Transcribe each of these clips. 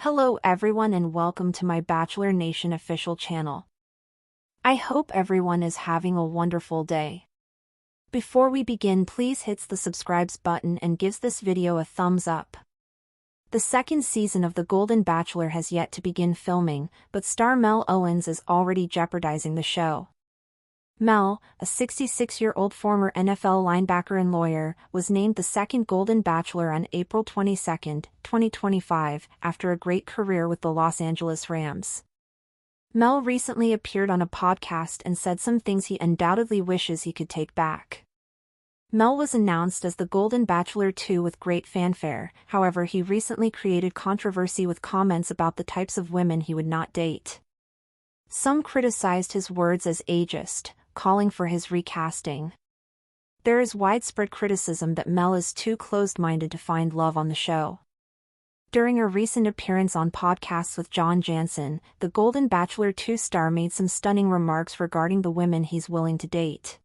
Hello everyone and welcome to my Bachelor Nation official channel. I hope everyone is having a wonderful day. Before we begin, please hit the subscribe button and gives this video a thumbs up. The second season of The Golden Bachelor has yet to begin filming, but star Mel Owens is already jeopardizing the show. Mel, a 66-year-old former NFL linebacker and lawyer, was named the second Golden Bachelor on April 22, 2025, after a great career with the Los Angeles Rams. Mel recently appeared on a podcast and said some things he undoubtedly wishes he could take back. Mel was announced as the Golden Bachelor 2 with great fanfare, however he recently created controversy with comments about the types of women he would not date. Some criticized his words as ageist, calling for his recasting. There is widespread criticism that Mel is too closed-minded to find love on the show. During a recent appearance on podcasts with John Jansen, the Golden Bachelor 2 star made some stunning remarks regarding the women he's willing to date.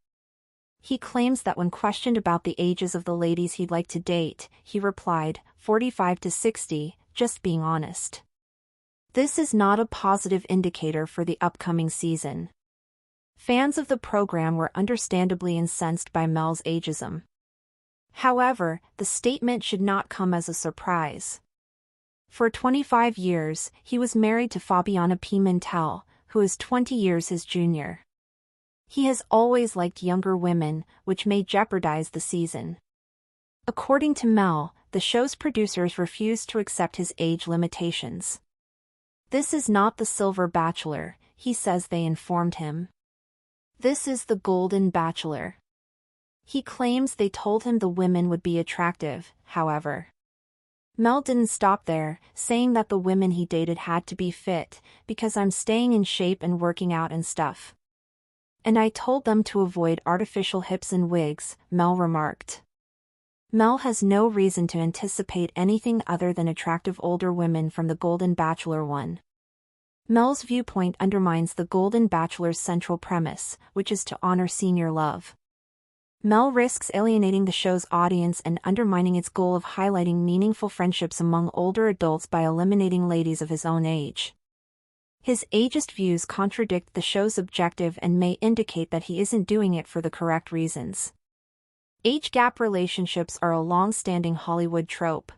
He claims that when questioned about the ages of the ladies he'd like to date, he replied, 45 to 60, just being honest. This is not a positive indicator for the upcoming season. Fans of the program were understandably incensed by Mel's ageism. However, the statement should not come as a surprise. For 25 years, he was married to Fabiana Pimentel, who is 20 years his junior. He has always liked younger women, which may jeopardize the season. According to Mel, the show's producers refused to accept his age limitations. This is not the Silver Bachelor, he says they informed him. This is the Golden Bachelor. He claims they told him the women would be attractive, however. Mel didn't stop there, saying that the women he dated had to be fit, because I'm staying in shape and working out and stuff. And I told them to avoid artificial hips and wigs, Mel remarked. Mel has no reason to anticipate anything other than attractive older women from the Golden Bachelor 1. Mel's viewpoint undermines the Golden Bachelor's central premise, which is to honor senior love. Mel risks alienating the show's audience and undermining its goal of highlighting meaningful friendships among older adults by eliminating ladies of his own age. His ageist views contradict the show's objective and may indicate that he isn't doing it for the correct reasons. Age gap relationships are a long-standing Hollywood trope.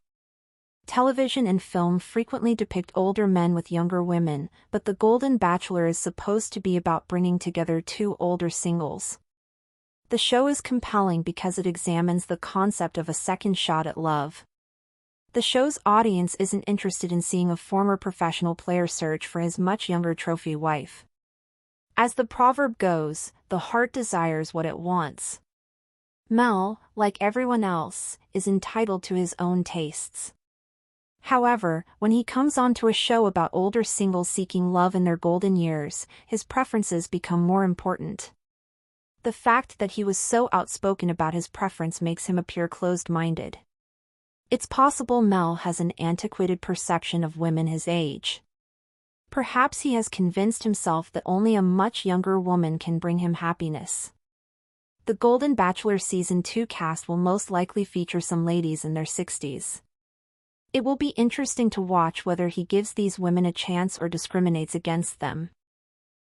Television and film frequently depict older men with younger women, but The Golden Bachelor is supposed to be about bringing together two older singles. The show is compelling because it examines the concept of a second shot at love. The show's audience isn't interested in seeing a former professional player search for his much younger trophy wife. As the proverb goes, the heart desires what it wants. Mel, like everyone else, is entitled to his own tastes. However, when he comes onto a show about older singles seeking love in their golden years, his preferences become more important. The fact that he was so outspoken about his preference makes him appear closed-minded. It's possible Mel has an antiquated perception of women his age. Perhaps he has convinced himself that only a much younger woman can bring him happiness. The Golden Bachelor Season 2 cast will most likely feature some ladies in their 60s. It will be interesting to watch whether he gives these women a chance or discriminates against them.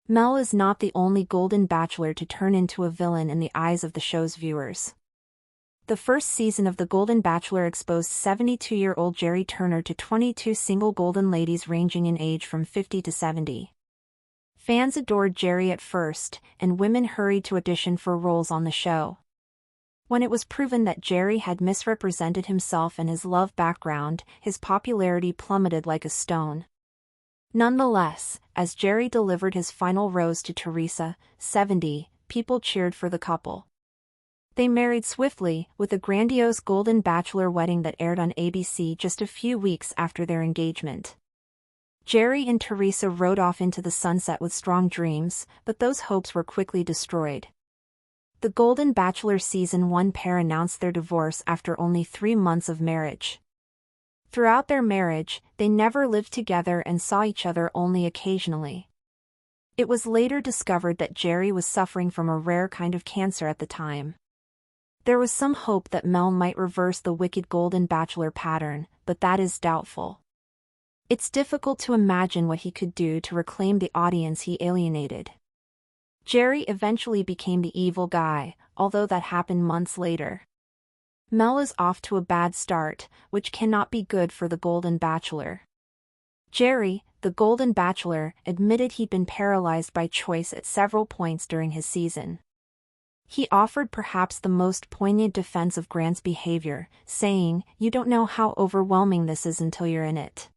Mel is not the only Golden Bachelor to turn into a villain in the eyes of the show's viewers. The first season of The Golden Bachelor exposed 72-year-old Jerry Turner to 22 single golden ladies ranging in age from 50 to 70. Fans adored Jerry at first, and women hurried to audition for roles on the show. When it was proven that Jerry had misrepresented himself and his love background, his popularity plummeted like a stone. Nonetheless, as Jerry delivered his final rose to Teresa, 70, people cheered for the couple. They married swiftly, with a grandiose Golden Bachelor wedding that aired on ABC just a few weeks after their engagement. Jerry and Teresa rode off into the sunset with strong dreams, but those hopes were quickly destroyed. The Golden Bachelor Season 1 pair announced their divorce after only 3 months of marriage. Throughout their marriage, they never lived together and saw each other only occasionally. It was later discovered that Jerry was suffering from a rare kind of cancer at the time. There was some hope that Mel might reverse the wicked Golden Bachelor pattern, but that is doubtful. It's difficult to imagine what he could do to reclaim the audience he alienated. Jerry eventually became the evil guy, although that happened months later. Mel is off to a bad start, which cannot be good for the Golden Bachelor. Jerry, the Golden Bachelor, admitted he'd been paralyzed by choice at several points during his season. He offered perhaps the most poignant defense of Grant's behavior, saying, "You don't know how overwhelming this is until you're in it."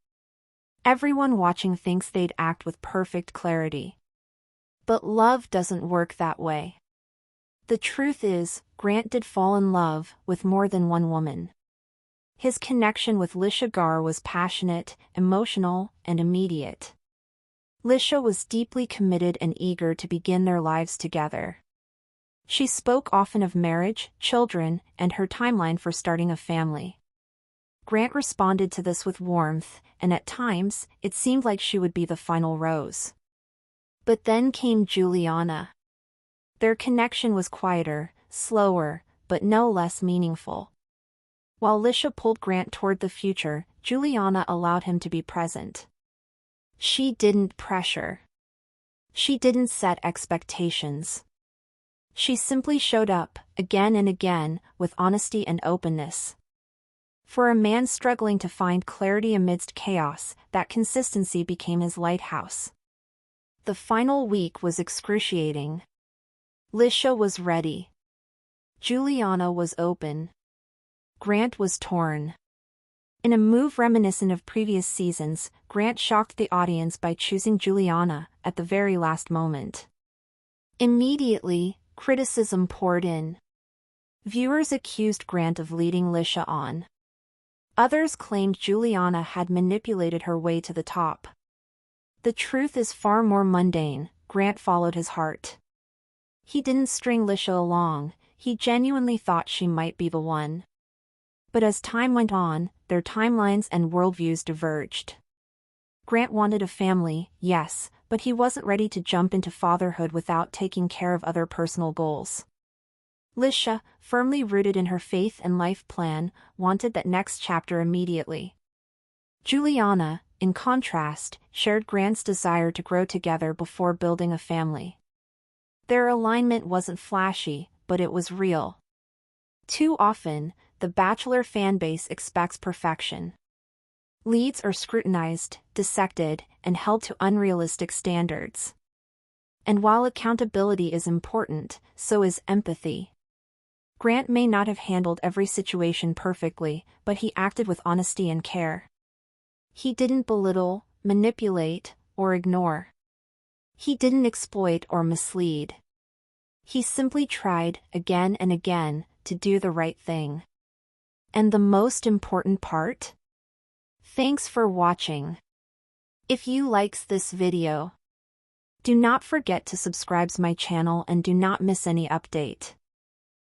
Everyone watching thinks they'd act with perfect clarity. But love doesn't work that way. The truth is, Grant did fall in love with more than one woman. His connection with Lisha Gar was passionate, emotional, and immediate. Lisha was deeply committed and eager to begin their lives together. She spoke often of marriage, children, and her timeline for starting a family. Grant responded to this with warmth, and at times, it seemed like she would be the final rose. But then came Juliana. Their connection was quieter, slower, but no less meaningful. While Lisha pulled Grant toward the future, Juliana allowed him to be present. She didn't pressure. She didn't set expectations. She simply showed up, again and again, with honesty and openness. For a man struggling to find clarity amidst chaos, that consistency became his lighthouse. The final week was excruciating. Lisha was ready. Juliana was open. Grant was torn. In a move reminiscent of previous seasons, Grant shocked the audience by choosing Juliana at the very last moment. Immediately, criticism poured in. Viewers accused Grant of leading Lisha on. Others claimed Juliana had manipulated her way to the top. The truth is far more mundane. Grant followed his heart. He didn't string Lisha along, he genuinely thought she might be the one. But as time went on, their timelines and worldviews diverged. Grant wanted a family, yes, but he wasn't ready to jump into fatherhood without taking care of other personal goals. Lisha, firmly rooted in her faith and life plan, wanted that next chapter immediately. Juliana, in contrast, shared Grant's desire to grow together before building a family. Their alignment wasn't flashy, but it was real. Too often, the Bachelor fanbase expects perfection. Leads are scrutinized, dissected, and held to unrealistic standards. And while accountability is important, so is empathy. Grant may not have handled every situation perfectly, but he acted with honesty and care. He didn't belittle, manipulate, or ignore. He didn't exploit or mislead. He simply tried, again and again, to do the right thing. And the most important part? Thanks for watching. If you likes this video, do not forget to subscribe to my channel and do not miss any update.